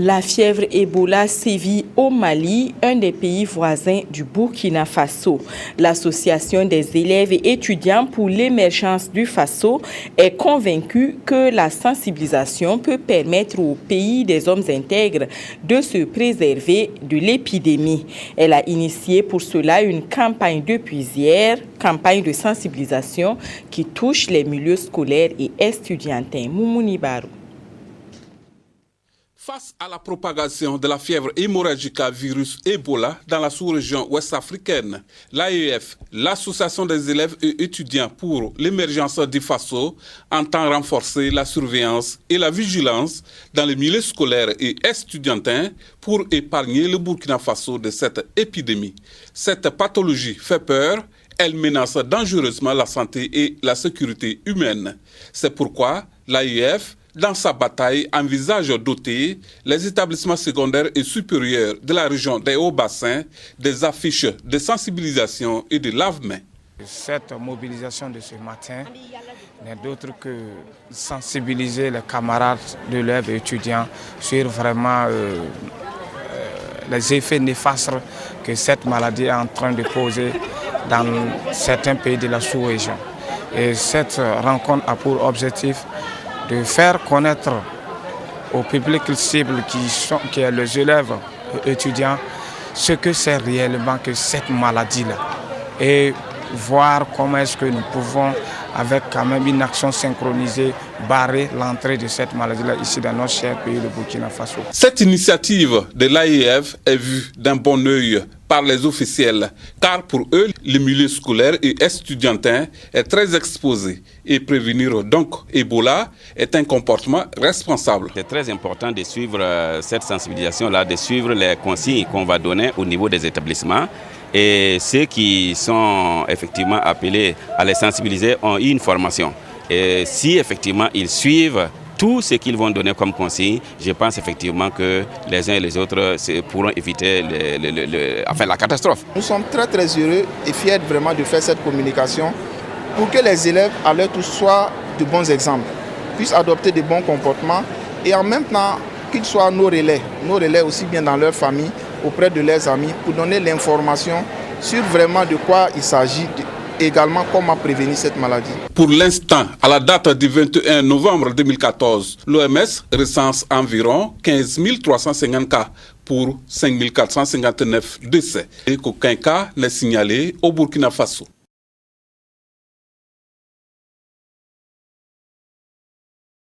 La fièvre Ebola sévit au Mali, un des pays voisins du Burkina Faso. L'Association des élèves et étudiants pour l'émergence du Faso est convaincue que la sensibilisation peut permettre au pays des hommes intègres de se préserver de l'épidémie. Elle a initié pour cela une campagne depuis hier, campagne de sensibilisation qui touche les milieux scolaires et estudiantins. Moumouni Barou. Face à la propagation de la fièvre hémorragique à virus Ebola dans la sous-région ouest-africaine, l'AEF, l'Association des élèves et étudiants pour l'émergence du Faso, entend renforcer la surveillance et la vigilance dans les milieux scolaires et estudiantins pour épargner le Burkina Faso de cette épidémie. Cette pathologie fait peur. Elle menace dangereusement la santé et la sécurité humaine. C'est pourquoi l'AEF, dans sa bataille, envisage doter les établissements secondaires et supérieurs de la région des Hauts-Bassins des affiches de sensibilisation et de lave-mains. Cette mobilisation de ce matin n'est d'autre que sensibiliser les camarades d'élèves et étudiants sur vraiment les effets néfastes que cette maladie est en train de poser dans certains pays de la sous-région. Et cette rencontre a pour objectif de faire connaître au public cible qui est les élèves et étudiants ce que c'est réellement que cette maladie-là. Et voir comment est-ce que nous pouvons, avec quand même une action synchronisée, barrer l'entrée de cette maladie-là ici dans notre cher pays, le Burkina Faso. Cette initiative de l'AEF est vue d'un bon œil par les officiels, car pour eux, le milieu scolaire et estudiantin est très exposé. Et prévenir donc Ebola est un comportement responsable. C'est très important de suivre cette sensibilisation-là, de suivre les consignes qu'on va donner au niveau des établissements. Et ceux qui sont effectivement appelés à les sensibiliser ont eu une formation. Et si effectivement ils suivent tout ce qu'ils vont donner comme consigne, je pense effectivement que les uns et les autres pourront éviter la catastrophe. Nous sommes très heureux et fiers vraiment de faire cette communication pour que les élèves à leur tour soient de bons exemples, puissent adopter de bons comportements et en même temps qu'ils soient nos relais aussi bien dans leur famille, auprès de leurs amis, pour donner l'information sur vraiment de quoi il s'agit, également comment prévenir cette maladie. Pour l'instant, à la date du 21 novembre 2014, l'OMS recense environ 15 350 cas pour 5 459 décès et qu'aucun cas n'est signalé au Burkina Faso.